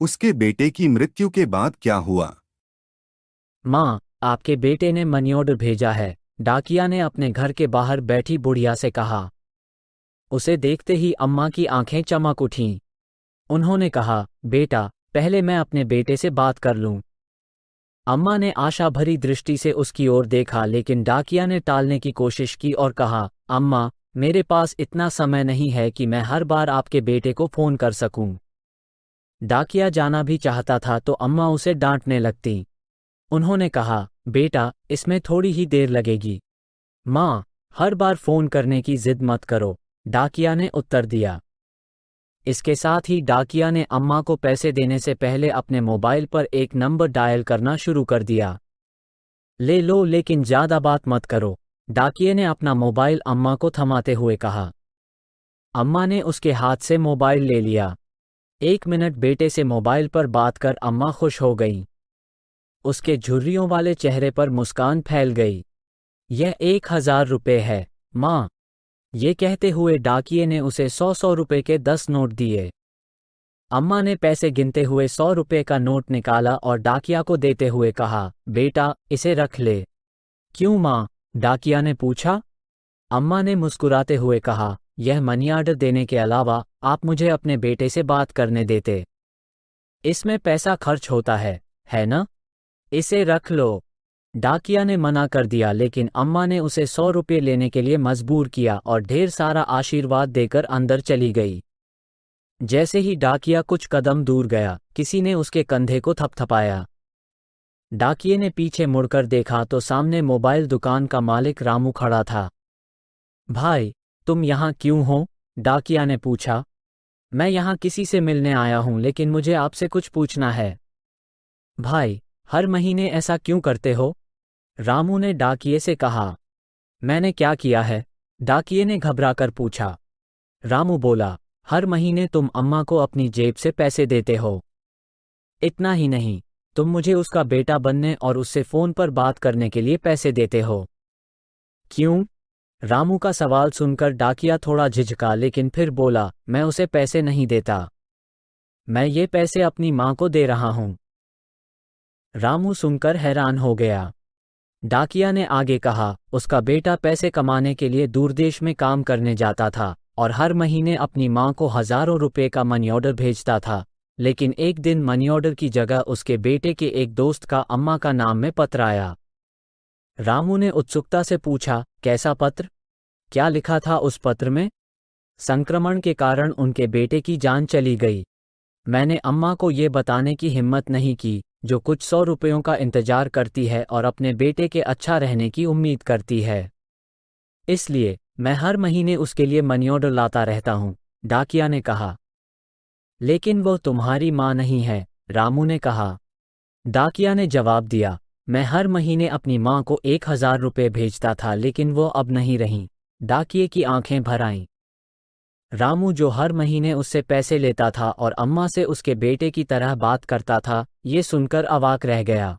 उसके बेटे की मृत्यु के बाद क्या हुआ? माँ, आपके बेटे ने मनी ऑर्डर भेजा है, डाकिया ने अपने घर के बाहर बैठी बुढ़िया से कहा। उसे देखते ही अम्मा की आंखें चमक उठीं। उन्होंने कहा, बेटा, पहले मैं अपने बेटे से बात कर लूं। अम्मा ने आशा भरी दृष्टि से उसकी ओर देखा, लेकिन डाकिया ने टालने की कोशिश की और कहा, अम्मा, मेरे पास इतना समय नहीं है कि मैं हर बार आपके बेटे को फोन कर सकूं। डाकिया जाना भी चाहता था तो अम्मा उसे डांटने लगती। उन्होंने कहा, बेटा, इसमें थोड़ी ही देर लगेगी। माँ, हर बार फोन करने की जिद मत करो, डाकिया ने उत्तर दिया। इसके साथ ही डाकिया ने अम्मा को पैसे देने से पहले अपने मोबाइल पर एक नंबर डायल करना शुरू कर दिया। ले लो, लेकिन ज्यादा बात मत करो, डाकिये ने अपना मोबाइल अम्मा को थमाते हुए कहा। अम्मा ने उसके हाथ से मोबाइल ले लिया। 1 मिनट बेटे से मोबाइल पर बात कर अम्मा खुश हो गईं। उसके झुर्रियों वाले चेहरे पर मुस्कान फैल गई। यह 1000 रुपये है, माँ। ये कहते हुए डाकिये ने उसे 100 रुपए के 10 नोट दिए। अम्मा ने पैसे गिनते हुए 100 रुपए का नोट निकाला और डाकिया को देते हुए कहा, बेटा, इसे रख ले। क्यों माँ? डाकिया ने पूछा। अम्मा ने मुस्कुराते हुए कहा, यह मनी ऑर्डर देने के अलावा आप मुझे अपने बेटे से बात करने देते। इसमें पैसा खर्च होता है ना? इसे रख लो। डाकिया ने मना कर दिया, लेकिन अम्मा ने उसे 100 रुपये लेने के लिए मजबूर किया और ढेर सारा आशीर्वाद देकर अंदर चली गई। जैसे ही डाकिया कुछ कदम दूर गया, किसी ने उसके कंधे को थपथपाया। डाकिये ने पीछे मुड़कर देखा तो सामने मोबाइल दुकान का मालिक रामू खड़ा था। भाई, तुम यहाँ क्यों हो? डाकिया ने पूछा। मैं यहाँ किसी से मिलने आया हूँ, लेकिन मुझे आपसे कुछ पूछना है। भाई, हर महीने ऐसा क्यों करते हो? रामू ने डाकिये से कहा। मैंने क्या किया है? डाकिये ने घबराकर पूछा। रामू बोला, हर महीने तुम अम्मा को अपनी जेब से पैसे देते हो। इतना ही नहीं, तुम मुझे उसका बेटा बनने और उससे फोन पर बात करने के लिए पैसे देते हो। क्यों? रामू का सवाल सुनकर डाकिया थोड़ा झिझका, लेकिन फिर बोला, मैं उसे पैसे नहीं देता। मैं ये पैसे अपनी माँ को दे रहा हूँ। रामू सुनकर हैरान हो गया। डाकिया ने आगे कहा, उसका बेटा पैसे कमाने के लिए दूरदेश में काम करने जाता था और हर महीने अपनी माँ को हजारों रुपए का मनी ऑर्डर भेजता था, लेकिन एक दिन मनी ऑर्डर की जगह उसके बेटे के एक दोस्त का अम्मा का नाम में पत्र आया। रामू ने उत्सुकता से पूछा, कैसा पत्र? क्या लिखा था उस पत्र में? संक्रमण के कारण उनके बेटे की जान चली गई। मैंने अम्मा को ये बताने की हिम्मत नहीं की, जो कुछ 100 रुपयों का इंतजार करती है और अपने बेटे के अच्छा रहने की उम्मीद करती है। इसलिए मैं हर महीने उसके लिए मनी ऑर्डर लाता रहता हूँ, डाकिया ने कहा। लेकिन वो तुम्हारी माँ नहीं है, रामू ने कहा। डाकिया ने जवाब दिया, मैं हर महीने अपनी माँ को 1000 रुपये भेजता था, लेकिन वो अब नहीं रही। डाकिये की आंखें भर आईं। रामू, जो हर महीने उससे पैसे लेता था और अम्मा से उसके बेटे की तरह बात करता था, ये सुनकर अवाक रह गया।